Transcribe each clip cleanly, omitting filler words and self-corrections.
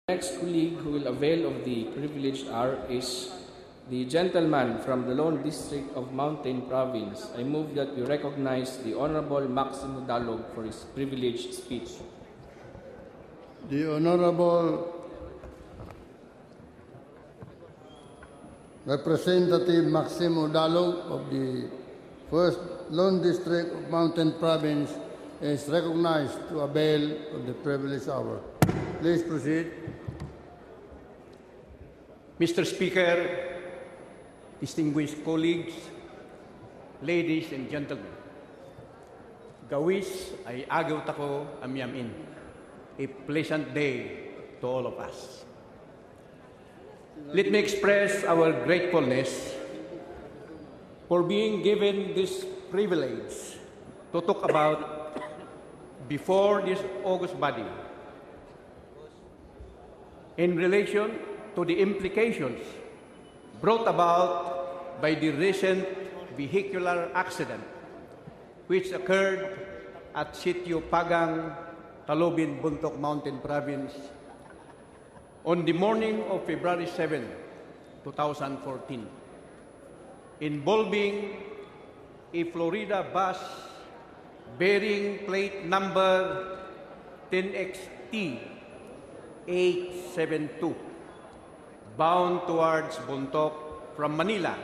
Next colleague who will avail of the privileged hour is the gentleman from the Lone District of Mountain Province. I move that we recognize the Honorable MAXIMO DALOG for his privileged speech. The Honorable Representative MAXIMO DALOG of the 1st Lone District of Mountain Province is recognized to avail of the privileged hour. Please proceed. Mr. Speaker, distinguished colleagues, ladies and gentlemen, gawis ay agaw tako amyamin. A pleasant day to all of us. Let me express our gratefulness for being given this privilege to talk about before this august body in relation to the implications brought about by the recent vehicular accident which occurred at sitio Pagang, Talubin, Bontoc Mountain Province on the morning of February 7, 2014, involving a Florida bus bearing plate number 10XT 872, bound towards Bontoc from Manila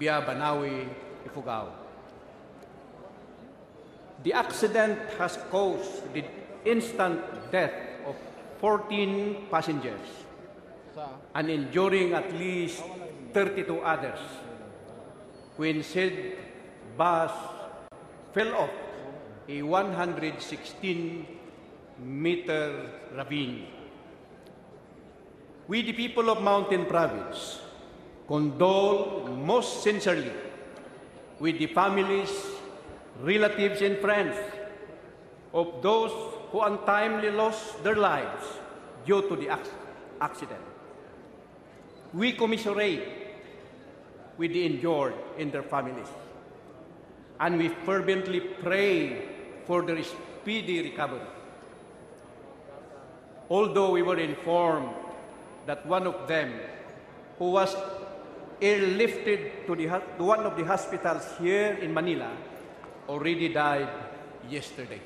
via Banawi, Ifugao. The accident has caused the instant death of 14 passengers and injuring at least 32 others when said bus fell off a 116-meter ravine. We, the people of Mountain Province, condole most sincerely with the families, relatives, and friends of those who untimely lost their lives due to the accident. We commiserate with the injured and their families, and we fervently pray for their speedy recovery. Although we were informed that one of them, who was airlifted to one of the hospitals here in Manila, already died yesterday.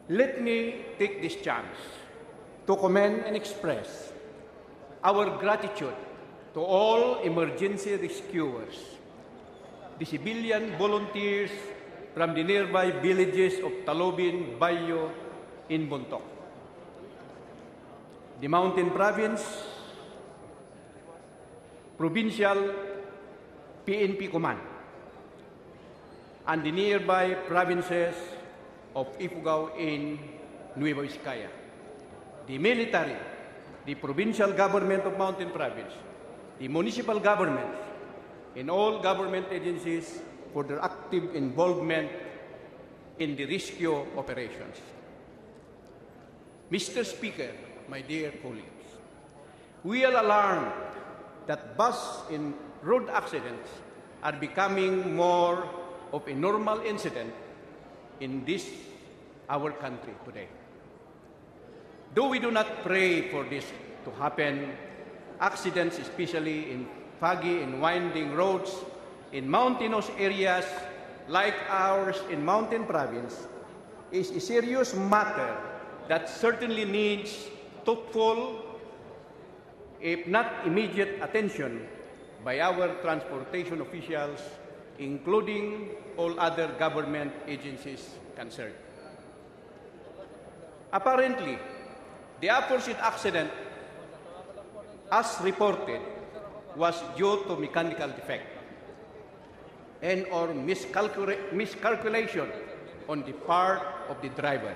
Let me take this chance to commend and express our gratitude to all emergency rescuers, the civilian volunteers from the nearby villages of Talubin, Bayo, in Bontoc, the Mountain Province, Provincial PNP Command, and the nearby provinces of Ifugao and Nueva Vizcaya, the military, the provincial government of Mountain Province, the municipal governments, and all government agencies for their active involvement in the rescue operations. Mr. Speaker, my dear colleagues, we are alarmed that bus and road accidents are becoming more of a normal incident in our country today. Though we do not pray for this to happen, accidents, especially in foggy and winding roads in mountainous areas like ours in Mountain Province, is a serious matter that certainly needs thoughtful, if not immediate, attention by our transportation officials, including all other government agencies concerned. Apparently, the aforesaid accident, as reported, was due to mechanical defect and or miscalculation on the part of the driver.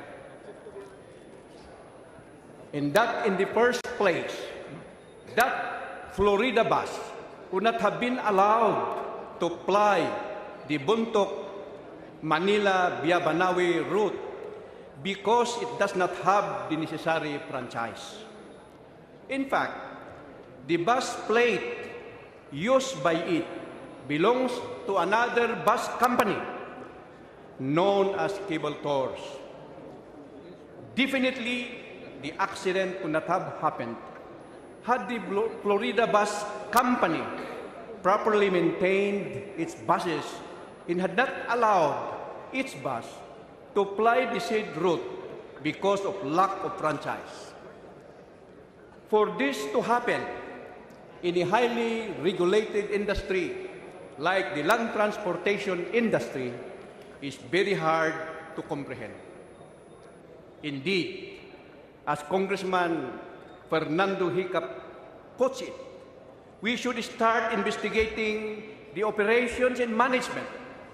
And that in the first place, that Florida bus would not have been allowed to ply the Bontoc, Manila via Banawi route because it does not have the necessary franchise. In fact, the bus plate used by it belongs to another bus company known as Cable Tours. Definitely, the accident could not have happened had the Florida Bus Company properly maintained its buses and had not allowed its bus to ply the said route because of lack of franchise. For this to happen in a highly regulated industry like the land transportation industry is very hard to comprehend. Indeed, as Congressman Fernando Hiccup puts it, we should start investigating the operations and management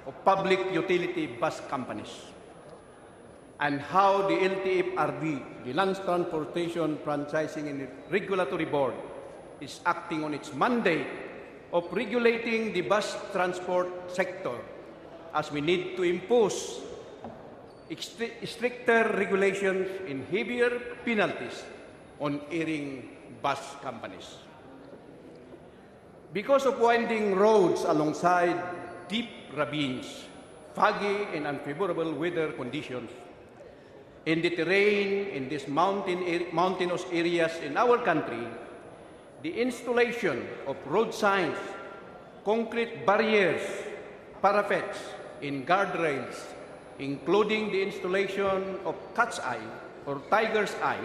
of public utility bus companies and how the LTFRB, the Land Transportation Franchising and Regulatory Board, is acting on its mandate of regulating the bus transport sector, as we need to impose stricter regulations and heavier penalties on erring bus companies. Because of winding roads alongside deep ravines, foggy and unfavorable weather conditions, in the terrain in these mountainous areas in our country, the installation of road signs, concrete barriers, parapets, and guardrails, including the installation of cat's eye or tiger's eye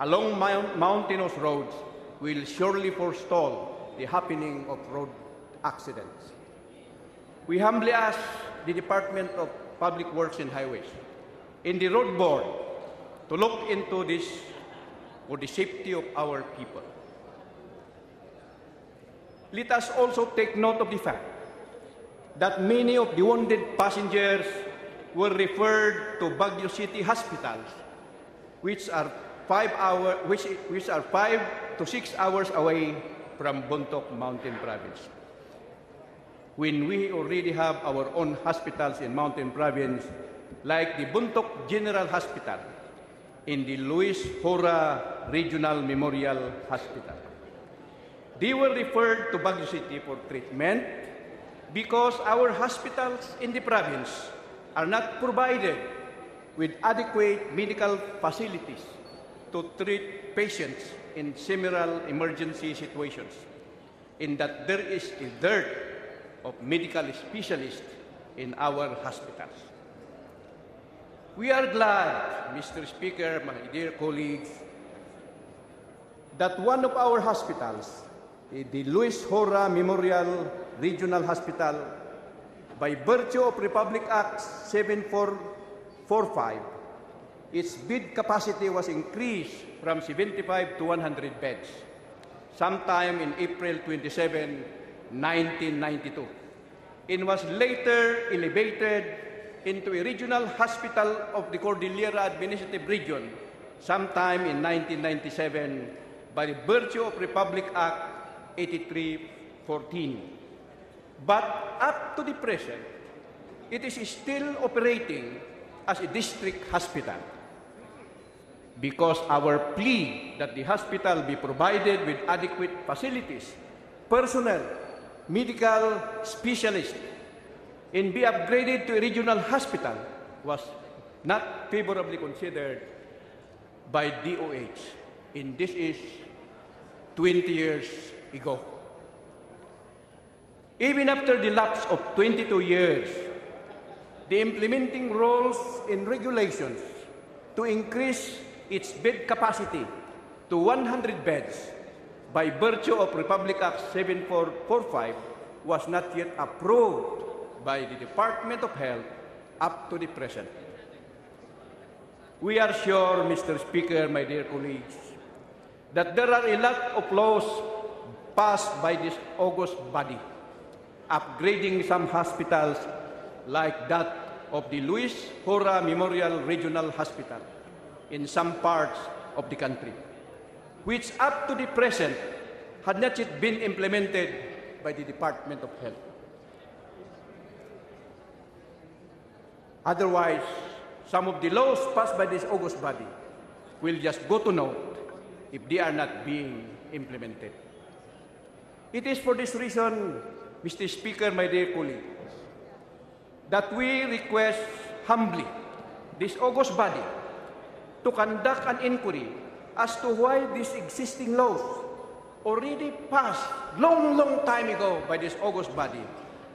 along mountainous roads, will surely forestall the happening of road accidents. We humbly ask the Department of Public Works and Highways and the Road Board to look into this for the safety of our people. Let us also take note of the fact that many of the wounded passengers were referred to Baguio City hospitals, which are 5 to 6 hours away from Bontoc Mountain Province. When we already have our own hospitals in Mountain Province, like the Bontoc General Hospital and the Luis Hora Regional Memorial Hospital. They were referred to Baguio City for treatment because our hospitals in the province are not provided with adequate medical facilities to treat patients in similar emergency situations, in that there is a dearth of medical specialists in our hospitals. We are glad, Mr. Speaker, my dear colleagues, that one of our hospitals, the Luis Hora Memorial Regional Hospital, by virtue of Republic Act 7445, its bed capacity was increased from 75 to 100 beds, sometime in April 27, 1992, and was later elevated into a regional hospital of the Cordillera Administrative Region sometime in 1997 by virtue of Republic Act 8314. But up to the present, it is still operating as a district hospital because our plea that the hospital be provided with adequate facilities, personnel, medical specialists, and be upgraded to a regional hospital was not favorably considered by DOH, and this is 20 years ago. Even after the lapse of 22 years, the implementing rules and regulations to increase its bed capacity to 100 beds by virtue of Republic Act 7445 was not yet approved by the Department of Health up to the present. We are sure, Mr. Speaker, my dear colleagues, that there are a lot of laws passed by this august body, upgrading some hospitals like that of the Luis Hora Memorial Regional Hospital in some parts of the country, which up to the present had not yet been implemented by the Department of Health. Otherwise, some of the laws passed by this august body will just go to naught if they are not being implemented. It is for this reason, Mr. Speaker, my dear colleagues, that we request humbly this august body to conduct an inquiry as to why these existing laws, already passed long time ago by this august body,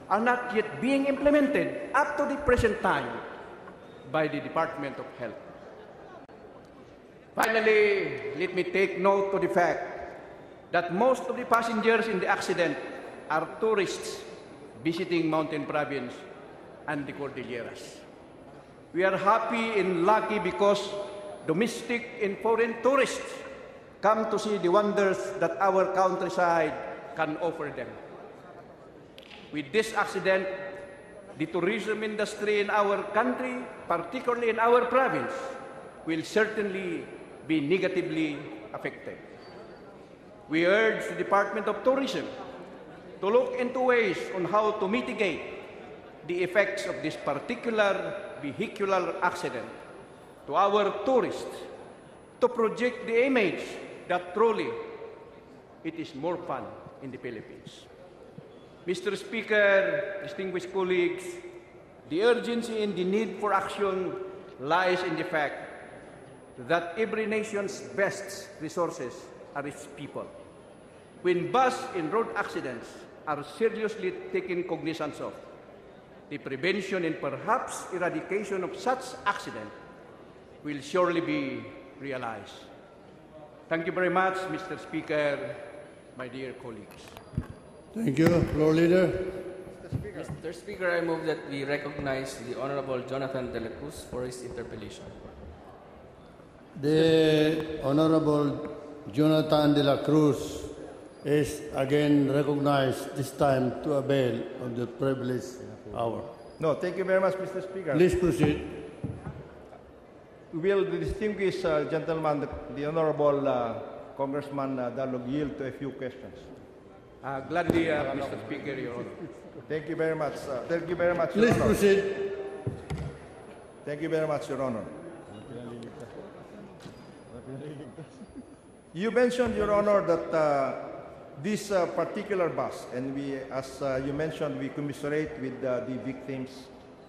are not yet being implemented up to the present time by the Department of Health. Finally, let me take note of the fact that most of the passengers in the accident are tourists visiting Mountain Province and the Cordilleras. We are happy and lucky because domestic and foreign tourists come to see the wonders that our countryside can offer them. With this accident, the tourism industry in our country, particularly in our province, will certainly be negatively affected. We urge the Department of Tourism to look into ways on how to mitigate the effects of this particular vehicular accident to our tourists, to project the image that truly it is more fun in the Philippines. Mr. Speaker, distinguished colleagues, the urgency and the need for action lies in the fact that every nation's best resources are its people. When bus and road accidents are seriously taken cognizance of, the prevention and perhaps eradication of such accident will surely be realized. Thank you very much, Mr. Speaker, my dear colleagues. Thank you. Floor Leader. Mr. Speaker, I move that we recognize the Honorable Jonathan De La Cruz for his interpellation. The Honorable Jonathan De La Cruz is again recognized, this time to avail of the privileged hour. No, thank you very much, Mr. Speaker. Please proceed. Will the distinguished gentleman, the Honorable Congressman DALOG, yield to a few questions? Gladly, Mr. Speaker, Your Honor. Thank you very much. Thank you very much, Your Please Honor. proceed. Thank you very much, Your Honor. You mentioned, Your Honor, that this particular bus, and we, as you mentioned, we commiserate with the victims,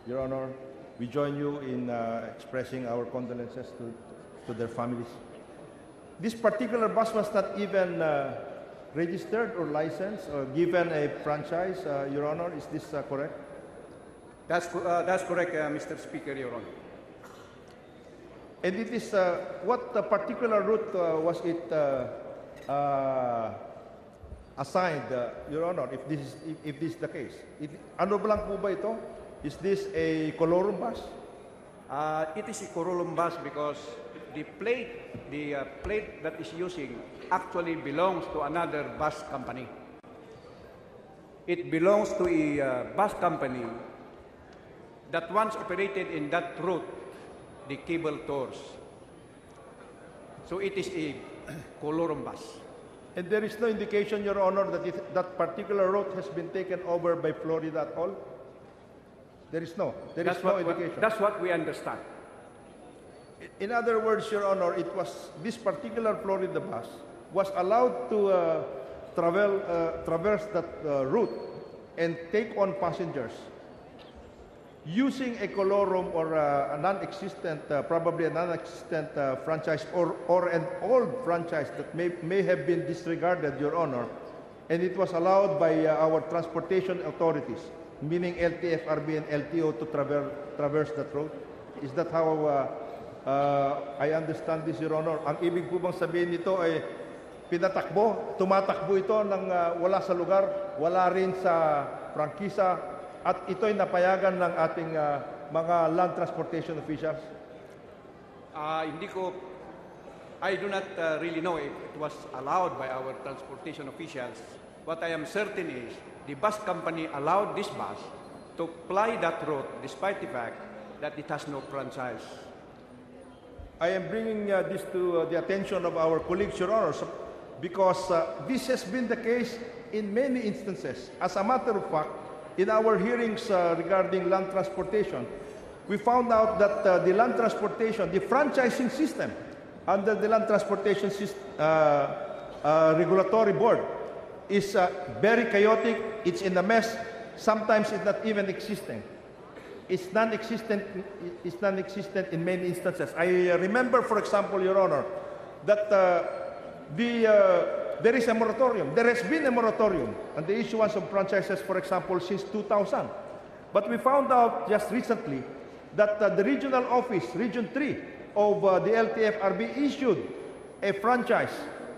Your Honor. We join you in expressing our condolences to their families. This particular bus was not even registered or licensed or given a franchise, Your Honor. Is this correct? That's correct, Mr. Speaker, Your Honor. And it is, what particular route was it assigned, Your Honor, if this is the case? Ano lang po ba ito? Is this a colorum bus? It is a colorum bus because the plate that is using actually belongs to another bus company. It belongs to a bus company that once operated in that route, the cable tours. So it is a colorum bus. And there is no indication, Your Honor, that that particular route has been taken over by Florida at all? There is no indication. That's what we understand. In other words, Your Honor, this particular Florida bus was allowed to traverse that route and take on passengers using a colorum or a non-existent, probably a non-existent franchise or an old franchise that may have been disregarded, Your Honor, and it was allowed by our transportation authorities, meaning LTFRB and LTO, to traverse that road. Is that how I understand this, Your Honor? Ang ibig po bang sabihin nito ay tumatakbo ito ng wala sa lugar, wala rin sa prangkisa, at ito'y napayagan ng ating mga land transportation officials? I do not really know if it was allowed by our transportation officials. What I am certain is the bus company allowed this bus to ply that route despite the fact that it has no franchise. I am bringing this to the attention of our colleagues, Your Honor, because this has been the case in many instances. As a matter of fact, in our hearings regarding land transportation, we found out that the land transportation, the franchising system under the Land Transportation Regulatory Board is very chaotic. It's in a mess. Sometimes it's not even existing. is non-existent in many instances. I remember, for example, Your Honor, that there is a moratorium. There has been a moratorium on the issuance of franchises, for example, since 2000. But we found out just recently that the regional office, Region 3 of the LTFRB, issued a franchise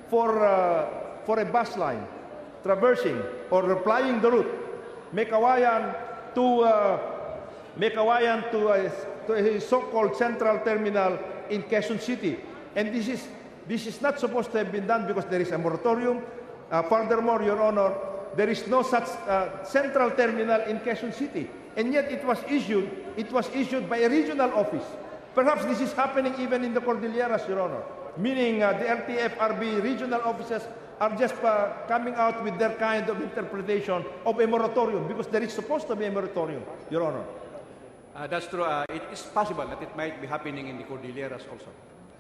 for a bus line traversing or plying the route Mekawayan to a so-called central terminal in Quezon City. And this is not supposed to have been done because there is a moratorium. Furthermore, Your Honor, there is no such central terminal in Quezon City. And yet it was issued by a regional office. Perhaps this is happening even in the Cordilleras, Your Honor, meaning the LTFRB regional offices are just coming out with their kind of interpretation of a moratorium because there is supposed to be a moratorium, Your Honor. That's true. It is possible that it might be happening in the Cordilleras also.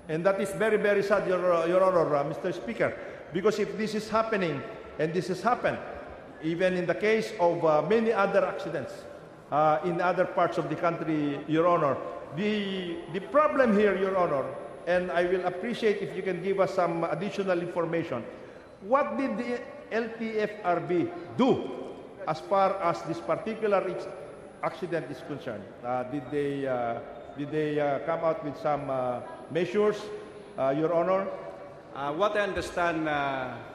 And that is very, very sad, Your Honor, Mr. Speaker, because if this is happening, and this has happened, even in the case of many other accidents in other parts of the country, Your Honor, the problem here, Your Honor, and I will appreciate if you can give us some additional information. What did the LTFRB do as far as this particular accident is concerned? Did they come out with some measures, Your Honor? What I understand,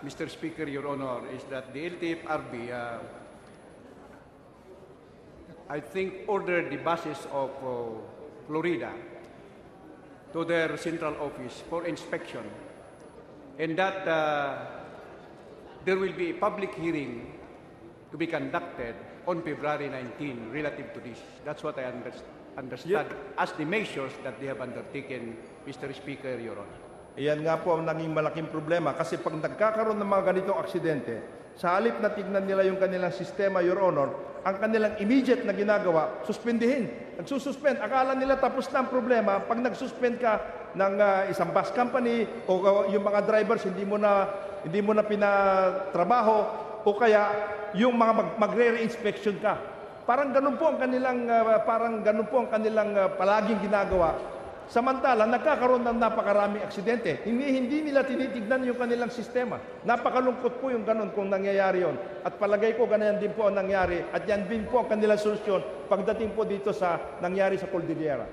Mr. Speaker, Your Honor, is that the LTFRB, I think, ordered the buses of Florida to their central office for inspection, and that there will be a public hearing to be conducted on February 19 relative to this. That's what I understand as the measures that they have undertaken, Mr. Speaker, Your Honor. Iyan nga po ang naging malaking problema kasi pag nagkakaroon ng mga ganitong aksidente, sa halip na tignan nila yung kanilang sistema, Your Honor, ang kanilang immediate na ginagawa, suspindihin. Nagsususpend. Akala nila tapos na ang problema. Pag nagsuspend ka ng isang bus company o yung mga drivers hindi mo na pinatrabaho o kaya yung mga magre-reinspection ka. Parang ganun po ang kanilang palaging ginagawa. Samantala, nagkakaroon ng napakaraming aksidente. Hindi nila tinitignan yung kanilang sistema. Napakalungkot po yung ganun kung nangyayari yon. At palagay ko, ganyan din po ang nangyari. At yan din po ang kanilang solusyon pagdating po dito sa nangyari sa Cordillera.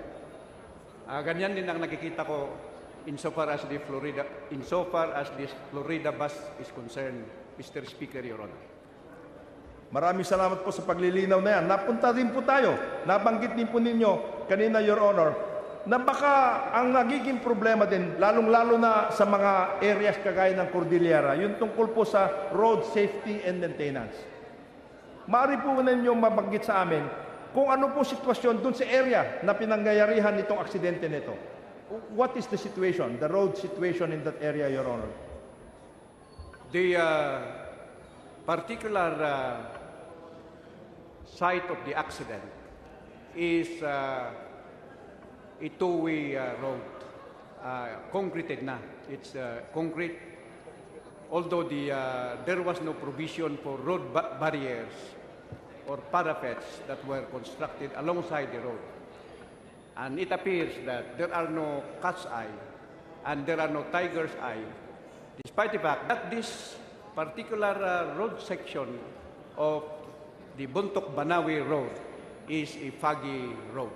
Ganyan din ang nakikita ko insofar as this Florida bus is concerned, Mr. Speaker, Your Honor. Maraming salamat po sa paglilinaw na yan. Napunta din po tayo. Nabanggit din po ninyo kanina, Your Honor, na baka ang nagiging problema din, lalong-lalo na sa mga areas kagaya ng Cordillera, yung tungkol po sa road safety and maintenance. Maaari po ninyo mabanggit sa amin kung ano po sitwasyon dun sa area na pinangyayarihan nitong aksidente nito. What is the situation, the road situation in that area, Your Honor? The particular site of the accident is a two-way road, concreted na. It's concrete. Although there was no provision for road barriers or parapets that were constructed alongside the road. And it appears that there are no cat's eye and there are no tiger's eye, despite the fact that this particular road section of the Bontoc-Banawe Road is a foggy road.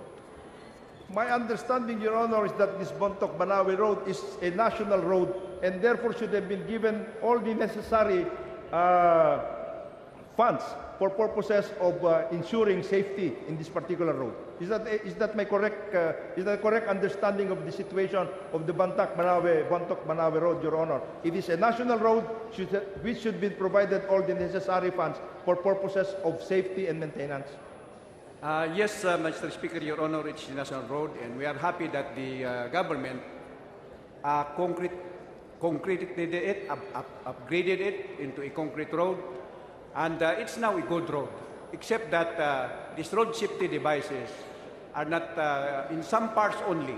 My understanding, Your Honor, is that this Bontoc-Banawe Road is a national road and therefore should have been given all the necessary funds for purposes of ensuring safety in this particular road. Is that my correct understanding of the situation of the Bontoc-Banawe Road, Your Honor? It is a national road which should be provided all the necessary funds for purposes of safety and maintenance. Yes, Mr. Speaker, Your Honor, it's a national road, and we are happy that the government concreted it, upgraded it into a concrete road, and it's now a good road, except that these road safety devices are not, in some parts only,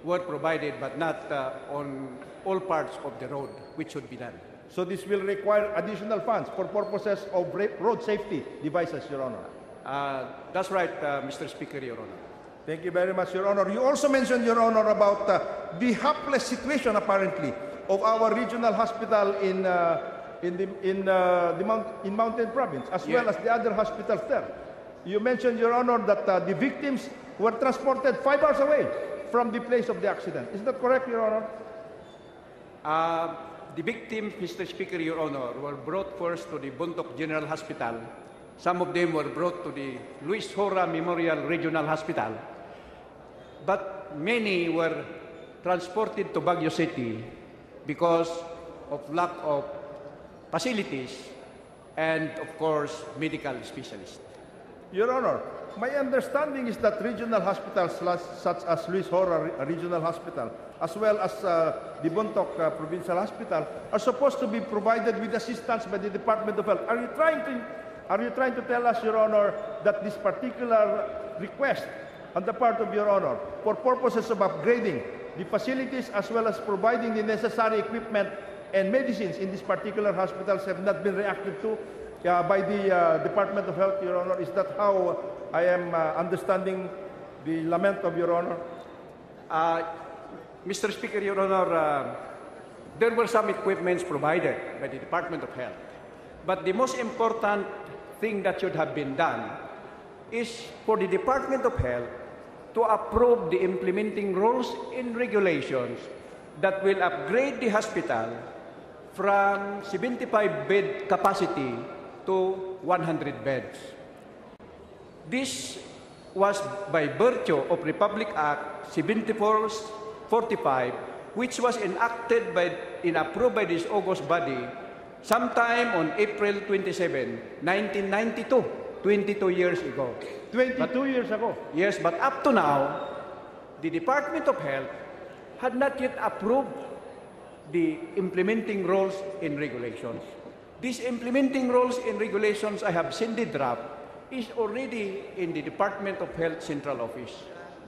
were provided, but not on all parts of the road, which should be done. So this will require additional funds for purposes of road safety devices, Your Honor. That's right, Mr. Speaker, Your Honor. Thank you very much, Your Honor. You also mentioned, Your Honor, about the hapless situation, apparently, of our regional hospital in Mountain Province, as well as the other hospitals there. You mentioned, Your Honor, that the victims were transported 5 hours away from the place of the accident. Is that correct, Your Honor? The victims, Mr. Speaker, Your Honor, were brought first to the Bontoc General Hospital. Some of them were brought to the Luis Hora Memorial Regional Hospital. But many were transported to Baguio City because of lack of facilities and, of course, medical specialists. Your Honor, my understanding is that regional hospitals such as Luis Hora Regional Hospital, as well as the Bontoc Provincial Hospital, are supposed to be provided with assistance by the Department of Health. Are you trying to tell us, Your Honor, that this particular request on the part of Your Honor for purposes of upgrading the facilities as well as providing the necessary equipment and medicines in these particular hospitals have not been reacted to by the Department of Health, Your Honor? Is that how I am understanding the lament of Your Honor? Mr. Speaker, Your Honor, there were some equipments provided by the Department of Health. But the most important thing that should have been done is for the Department of Health to approve the implementing rules and regulations that will upgrade the hospital from 75-bed capacity to 100 beds. This was by virtue of Republic Act 7445, which was enacted and approved by this august body sometime on April 27, 1992, 22 years ago. 22 years ago? Yes, but up to now, the Department of Health had not yet approved the implementing rules and regulations. These implementing rules and regulations I have seen the draft is already in the Department of Health Central Office.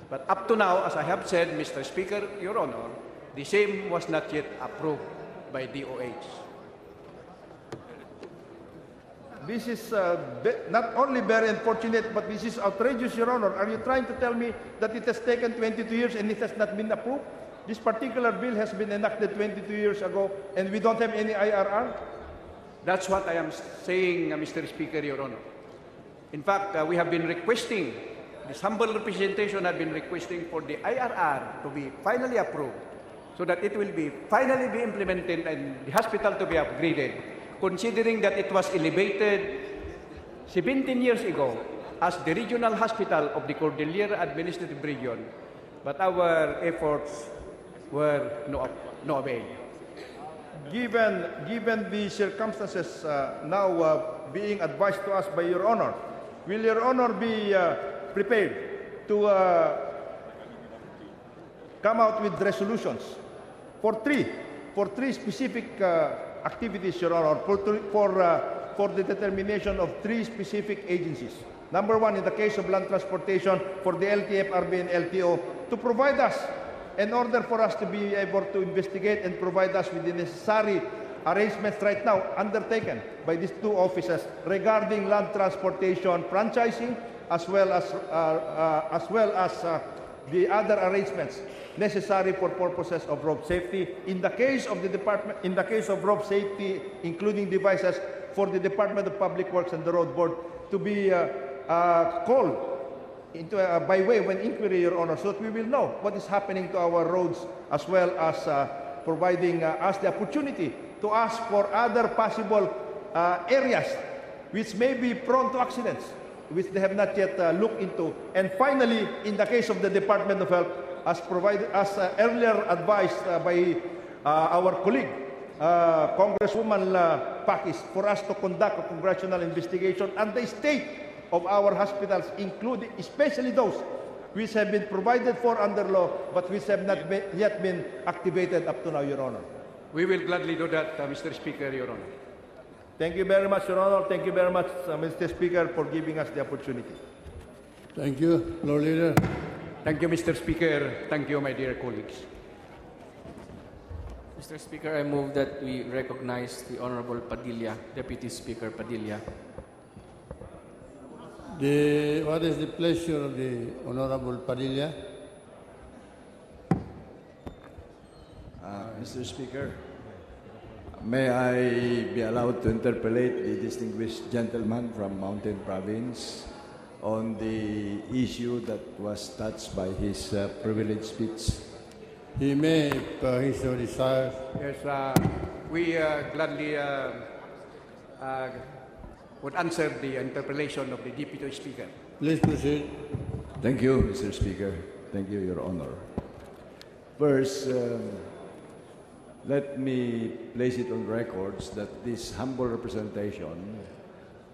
But up to now, as I have said, Mr. Speaker, Your Honor, the same was not yet approved by DOH. This is not only very unfortunate, but this is outrageous, Your Honor. Are you trying to tell me that it has taken 22 years and it has not been approved? This particular bill has been enacted 22 years ago and we don't have any IRR? That's what I am saying, Mr. Speaker, Your Honor. In fact, we have been requesting, this humble representation have been requesting for the IRR to be finally approved so that it will be finally be implemented and the hospital to be upgraded, considering that it was elevated 17 years ago as the regional hospital of the Cordillera Administrative Region, but our efforts were no avail. Given the circumstances now being advised to us by Your Honor, will Your Honor be prepared to come out with resolutions for three specific activities, Your Honor, for the determination of three specific agencies? Number one, in the case of land transportation, for the LTF, RB, and LTO, to provide us, in order for us to be able to investigate and provide us with the necessary arrangements right now undertaken by these two offices regarding land transportation franchising, as well as the other arrangements necessary for purposes of road safety. In the case of the department, in the case of road safety, including devices for the Department of Public Works and the Road Board to be called into by way of an inquiry, Your Honor, so that we will know what is happening to our roads, as well as providing us the opportunity to ask for other possible areas which may be prone to accidents, which they have not yet looked into. And finally, in the case of the Department of Health, as earlier advised by our colleague, Congresswoman Pakis, for us to conduct a congressional investigation on the state of our hospitals, including especially those which have been provided for under law, but which have not yet been activated up to now, Your Honor. We will gladly do that, Mr. Speaker, Your Honor. Thank you very much, Your Honor. Thank you very much, Mr. Speaker, for giving us the opportunity. Thank you, Lord Leader. Thank you, Mr. Speaker. Thank you, my dear colleagues. Mr. Speaker, I move that we recognize the Honorable Padilla, Deputy Speaker Padilla. What is the pleasure of the Honorable Padilla? Mr. Speaker, may I be allowed to interpolate the distinguished gentleman from Mountain Province on the issue that was touched by his privileged speech? He may, if he so desires. Yes, we gladly would answer the interpellation of the Deputy Speaker. Please proceed. Thank you, Mr. Speaker. Thank you, Your Honor. First, let me place it on records that this humble representation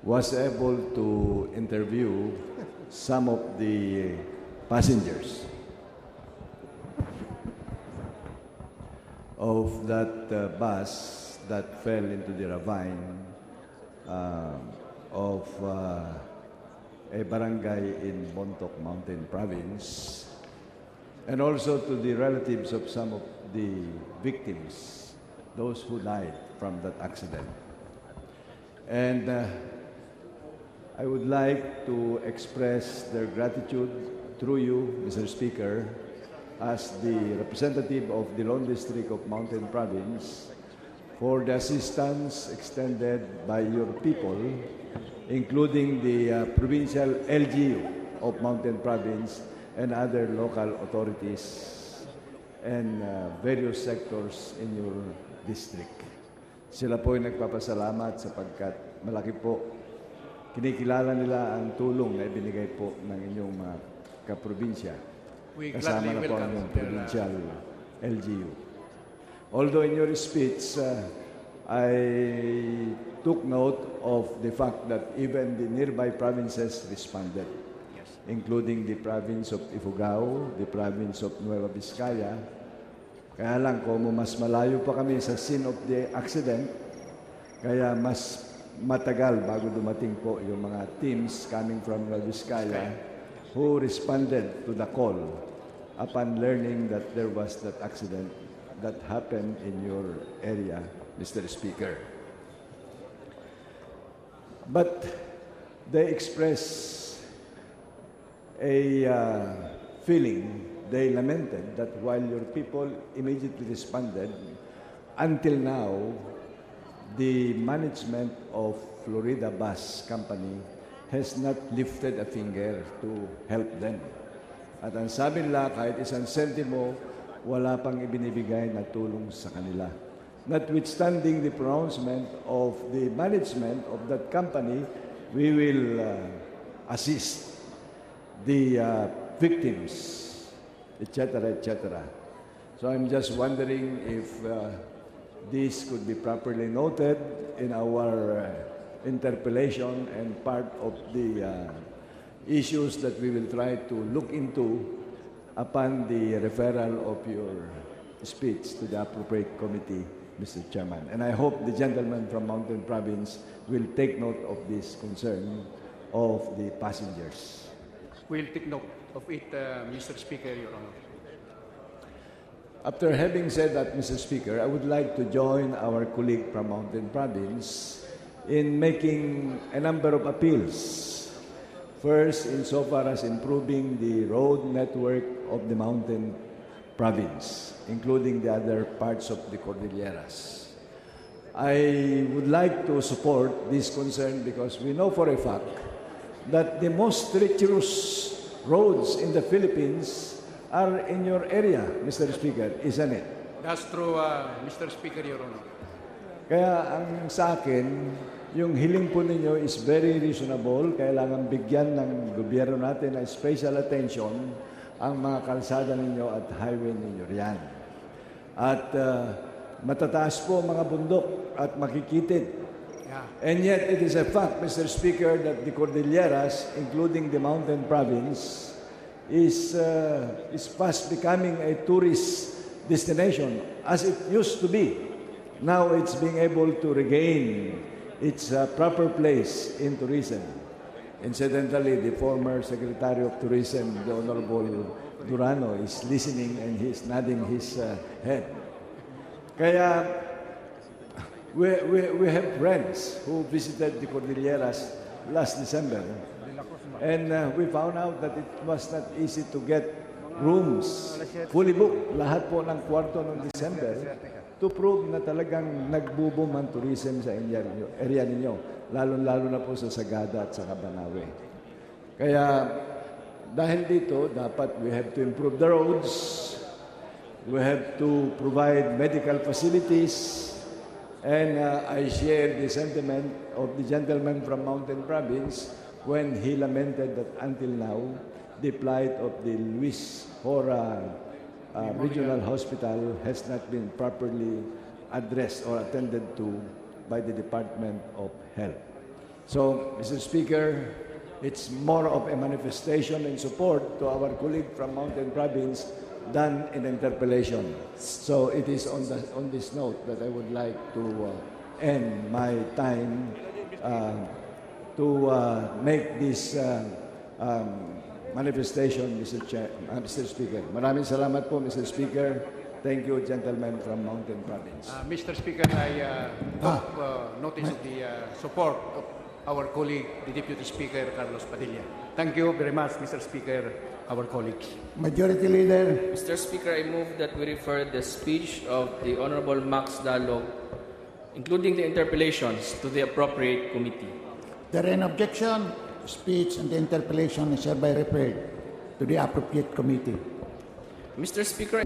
was able to interview some of the passengers of that bus that fell into the ravine of a barangay in Bontoc Mountain Province, and also to the relatives of some of the victims, those who died from that accident. And I would like to express their gratitude through you, Mr. Speaker, as the representative of the Lone District of Mountain Province, for the assistance extended by your people, including the provincial LGU of Mountain Province and other local authorities and various sectors in your district. Sila po ay nagpapasalamat sapagkat malaki po kinikilala nila ang tulong na ibinigay po ng inyong mga kaprobinsya. Kasama na po ang inyong provincial LGU. Although in your speech, I took note of the fact that even the nearby provinces responded, including the province of Ifugao, the province of Nueva Vizcaya. Kaya lang, kung mas malayo pa kami sa scene of the accident, kaya mas matagal bago dumating po yung mga teams coming from Nueva Vizcaya who responded to the call upon learning that there was that accident that happened in your area, Mr. Speaker. But they expressed a feeling, they lamented that while your people immediately responded, until now, the management of Florida Bus Company has not lifted a finger to help them. At ang sabi nila, kahit isang sentimo, wala pang ibinibigay na tulong sa kanila. Notwithstanding the pronouncement of the management of that company, we will assist the victims, etc., etc. So I'm just wondering if this could be properly noted in our interpellation and part of the issues that we will try to look into upon the referral of your speech to the appropriate committee, Mr. Chairman. And I hope the gentleman from Mountain Province will take note of this concern of the passengers. We'll take note of it, Mr. Speaker, Your Honor. After having said that, Mr. Speaker, I would like to join our colleague from Mountain Province in making a number of appeals. First, insofar as improving the road network of the Mountain Province, including the other parts of the Cordilleras. I would like to support this concern because we know for a fact that the most treacherous roads in the Philippines are in your area, Mr. Speaker, isn't it? That's true, Mr. Speaker, Your Honor. Kaya ang sa akin, yung hiling po ninyo is very reasonable. Kailangan bigyan ng gobyerno natin ng special attention ang mga kalsada ninyo at highway ninyo riyan. At matataas po mga bundok at makikitid. Yeah. And yet it is a fact, Mr. Speaker, that the Cordilleras, including the Mountain Province, is fast becoming a tourist destination as it used to be. Now it's being able to regain its proper place in tourism. Incidentally, the former Secretary of Tourism, the Honorable Durano, is listening and he's nodding his head. Kaya we have friends who visited the Cordilleras last December. And we found out that it was not easy to get rooms fully booked. Lahat po ng kwarto noong December to prove na talagang nagbo-boom ang tourism sa area ninyo. Lalo-lalo na po sa Sagada at sa Banawe. Kaya dahil dito, dapat we have to improve the roads. We have to provide medical facilities. And I share the sentiment of the gentleman from Mountain Province when he lamented that until now, the plight of the Luis Hora Regional Hospital has not been properly addressed or attended to by the Department of Health. So, Mr. Speaker, it's more of a manifestation and support to our colleague from Mountain Province than an interpellation. So it is on this note that I would like to end my time to make this manifestation, Mr. Speaker. Maraming salamat po, Mr. Speaker. Thank you, gentlemen from Mountain Province. Mr. Speaker, I took notice of the support of our colleague, the Deputy Speaker, Carlos Padilla. Thank you very much, Mr. Speaker, our colleagues. Majority Leader. Mr. Speaker, I move that we refer the speech of the Honorable Max DALOG, including the interpellations, to the appropriate committee. There is an objection. Speech and the interpellation is hereby referred to the appropriate committee. Mr. Speaker,